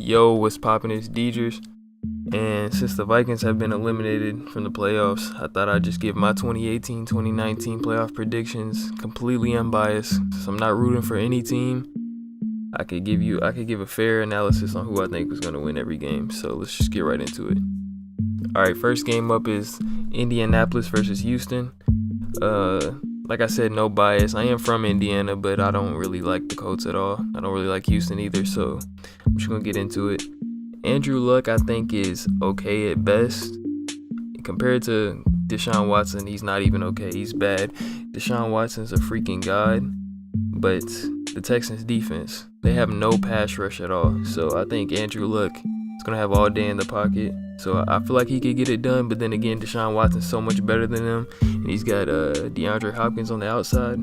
Yo, what's poppin'? It's Deegerz. And since the Vikings have been eliminated from the playoffs, I thought I'd just give my 2018-2019 playoff predictions completely unbiased. Since I'm not rooting for any team, I could give a fair analysis on who I think was going to win every game. So let's just get right into it. All right, first game up is Indianapolis versus Houston. Like I said, no bias. I am from Indiana, but I don't really like the Colts at all. I don't really like Houston either, so I'm just going to get into it. Andrew Luck, I think, is okay at best. Compared to Deshaun Watson, he's not even okay. He's bad. Deshaun Watson's a freaking god, but the Texans' defense, they have no pass rush at all. So I think Andrew Luck is going to have all day in the pocket. So I feel like he could get it done, but then again, Deshaun Watson's so much better than him, and he's got DeAndre Hopkins on the outside.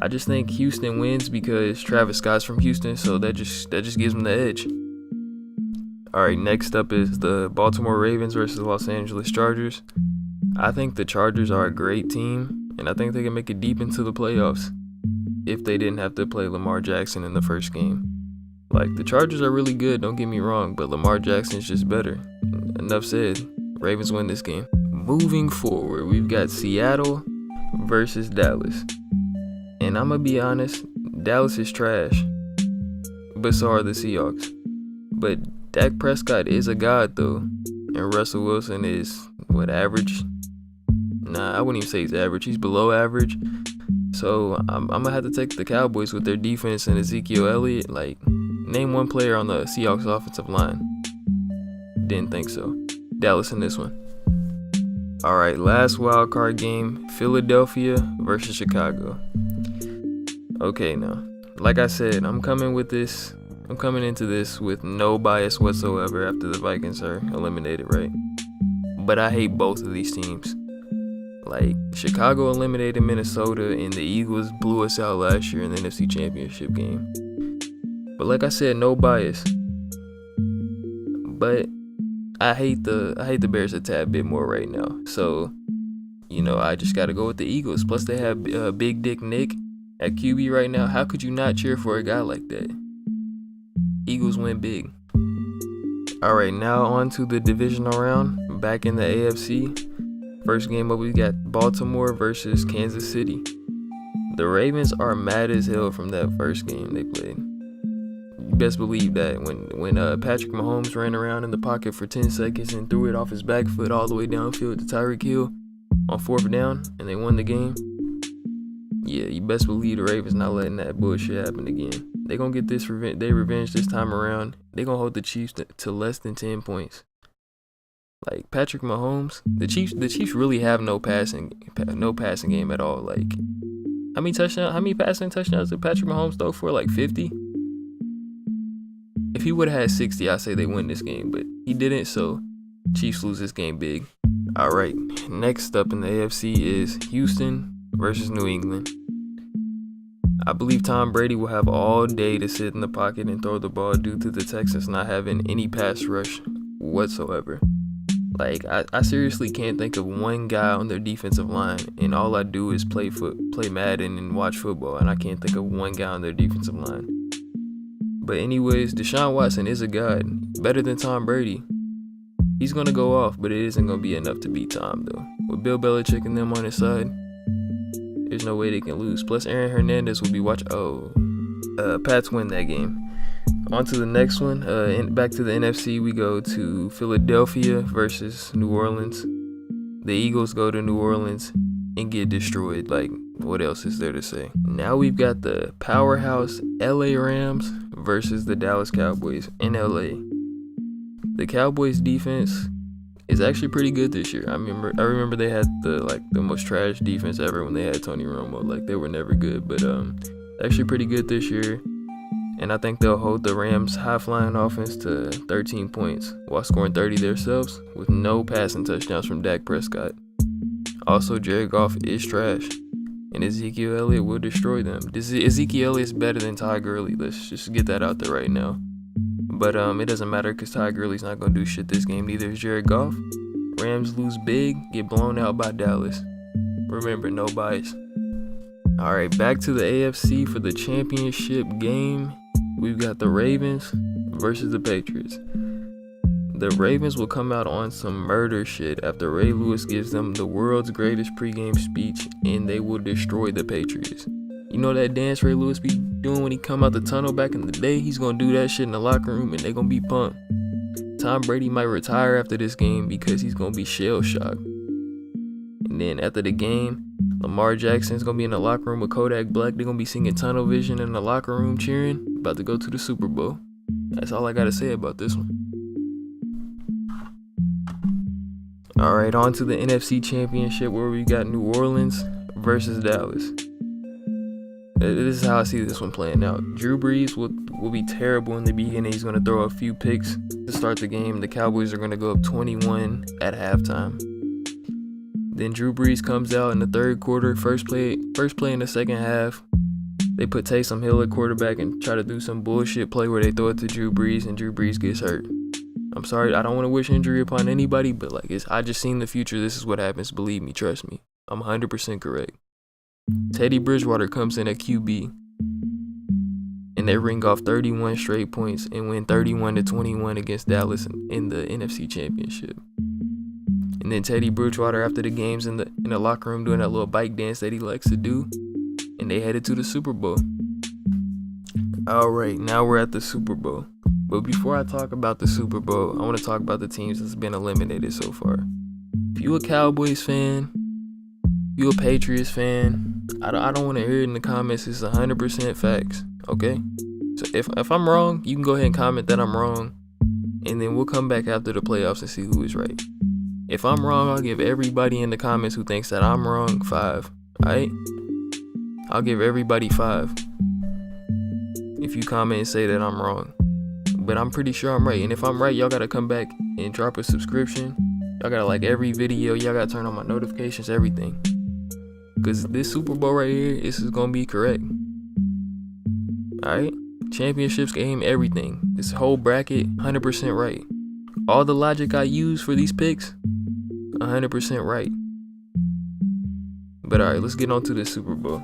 I just think Houston wins because Travis Scott's from Houston, so that just gives him the edge. All right, next up is the Baltimore Ravens versus Los Angeles Chargers. I think the Chargers are a great team, and I think they can make it deep into the playoffs if they didn't have to play Lamar Jackson in the first game. Like, the Chargers are really good, don't get me wrong, but Lamar Jackson's just better. Enough said. Ravens win this game. Moving forward, we've got Seattle versus Dallas. And I'm going to be honest, Dallas is trash, but so are the Seahawks. But Dak Prescott is a god, though. And Russell Wilson is, average? Nah, I wouldn't even say he's average. He's below average. So I'm going to have to take the Cowboys with their defense and Ezekiel Elliott. Like, name one player on the Seahawks offensive line. Didn't think so. Dallas in this one. All right, last wild card game, Philadelphia versus Chicago. Okay, now, like I said, I'm coming into this with no bias whatsoever after the Vikings are eliminated, right? But I hate both of these teams. Like, Chicago eliminated Minnesota, and the Eagles blew us out last year in the Nfc Championship game. But like I said, no bias. But I hate the Bears a tad bit more right now. So, I just got to go with the Eagles. Plus, they have Big Dick Nick at QB right now. How could you not cheer for a guy like that? Eagles win big. All right, now on to the divisional round. Back in the AFC. First game up, we got Baltimore versus Kansas City. The Ravens are mad as hell from that first game they played. You best believe that when Patrick Mahomes ran around in the pocket for 10 seconds and threw it off his back foot all the way downfield to Tyreek Hill on 4th down, and they won the game. Yeah, you best believe the Ravens not letting that bullshit happen again. They gonna get their revenge this time around. They gonna hold the Chiefs to less than 10 points. Like, Patrick Mahomes, the Chiefs really have no passing game at all. Like, how many passing touchdowns did Patrick Mahomes throw for? Like 50? If he would have had 60, I'd say they win this game, but he didn't, so Chiefs lose this game big. All right, next up in the AFC is Houston versus New England. I believe Tom Brady will have all day to sit in the pocket and throw the ball due to the Texans not having any pass rush whatsoever. Like, I seriously can't think of one guy on their defensive line, and all I do is play Madden and watch football, and I can't think of one guy on their defensive line. But anyways, Deshaun Watson is a god, better than Tom Brady. He's going to go off, but it isn't going to be enough to beat Tom, though. With Bill Belichick and them on his side, there's no way they can lose. Plus, Aaron Hernandez will be watching. Pats win that game. On to the next one. Back to the NFC, we go to Philadelphia versus New Orleans. The Eagles go to New Orleans and get destroyed. Like, what else is there to say? Now we've got the powerhouse LA Rams versus the Dallas Cowboys in LA. The Cowboys defense is actually pretty good this year. I remember they had the most trash defense ever when they had Tony Romo. Like, they were never good, but actually pretty good this year. And I think they'll hold the Rams' high-flying offense to 13 points while scoring 30 themselves with no passing touchdowns from Dak Prescott. Also, Jared Goff is trash, and Ezekiel Elliott will destroy them. Ezekiel Elliott's better than Ty Gurley. Let's just get that out there right now. But it doesn't matter because Ty Gurley's not going to do shit this game. Neither is Jared Goff. Rams lose big, get blown out by Dallas. Remember, no bias. Alright, back to the AFC for the championship game. We've got the Ravens versus the Patriots. The Ravens will come out on some murder shit after Ray Lewis gives them the world's greatest pregame speech, and they will destroy the Patriots. You know that dance Ray Lewis be doing when he come out the tunnel back in the day? He's gonna do that shit in the locker room, and they gonna be pumped. Tom Brady might retire after this game because he's gonna be shell shocked. And then after the game, Lamar Jackson's gonna be in the locker room with Kodak Black. They're gonna be singing Tunnel Vision in the locker room, cheering, about to go to the Super Bowl. That's all I gotta say about this one. Alright, on to the NFC Championship, where we got New Orleans versus Dallas. This is how I see this one playing out. Drew Brees will be terrible in the beginning. He's going to throw a few picks to start the game. The Cowboys are going to go up 21 at halftime. Then Drew Brees comes out in the third quarter, first play in the second half. They put Taysom Hill at quarterback and try to do some bullshit play where they throw it to Drew Brees, and Drew Brees gets hurt. I'm sorry, I don't want to wish injury upon anybody, but I just seen the future. This is what happens. Believe me, trust me. I'm 100% correct. Teddy Bridgewater comes in at QB, and they ring off 31 straight points and win 31-21 against Dallas in the NFC Championship. And then Teddy Bridgewater, after the game's in the locker room doing that little bike dance that he likes to do, and they headed to the Super Bowl. Alright, now we're at the Super Bowl. But before I talk about the Super Bowl, I want to talk about the teams that's been eliminated so far. If you a Cowboys fan, you a Patriots fan, I don't want to hear it in the comments. It's 100% facts, okay? So if I'm wrong, you can go ahead and comment that I'm wrong, and then we'll come back after the playoffs and see who is right. If I'm wrong, I'll give everybody in the comments who thinks that I'm wrong 5, alright? I'll give everybody 5 if you comment and say that I'm wrong. But I'm pretty sure I'm right, and if I'm right, y'all gotta come back and drop a subscription. Y'all gotta like every video, y'all gotta turn on my notifications, everything. Cause this Super Bowl right here, this is gonna be correct. Alright? Championships game, everything. This whole bracket, 100% right. All the logic I use for these picks, 100% right. But alright, let's get on to the Super Bowl.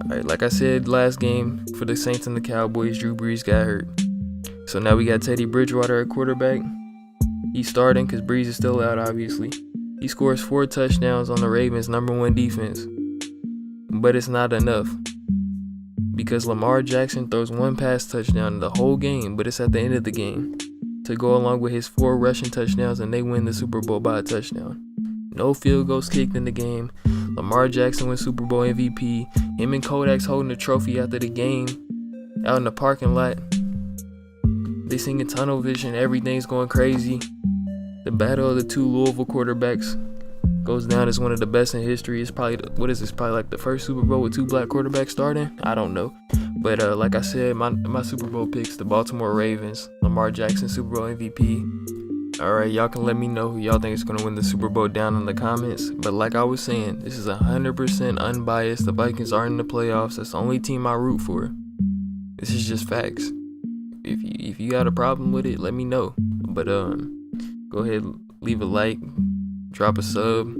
Alright, like I said last game, for the Saints and the Cowboys, Drew Brees got hurt. So now we got Teddy Bridgewater at quarterback. He's starting because Brees is still out, obviously. He scores 4 touchdowns on the Ravens' #1 defense. But it's not enough, because Lamar Jackson throws 1 pass touchdown in the whole game, but it's at the end of the game, to go along with his 4 rushing touchdowns, and they win the Super Bowl by a touchdown. No field goals kicked in the game. Lamar Jackson wins Super Bowl MVP. Him and Kodak's holding the trophy after the game out in the parking lot. They singing Tunnel Vision. Everything's going crazy. The battle of the 2 Louisville quarterbacks goes down as one of the best in history. It's probably, probably like the first Super Bowl with 2 black quarterbacks starting? I don't know. But like I said, my Super Bowl picks, the Baltimore Ravens, Lamar Jackson, Super Bowl MVP. Alright, y'all can let me know who y'all think is going to win the Super Bowl down in the comments. But like I was saying, this is 100% unbiased. The Vikings are in the playoffs. That's the only team I root for. This is just facts. If you got a problem with it, let me know. But go ahead, leave a like, drop a sub,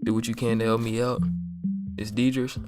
do what you can to help me out. It's Deegerz.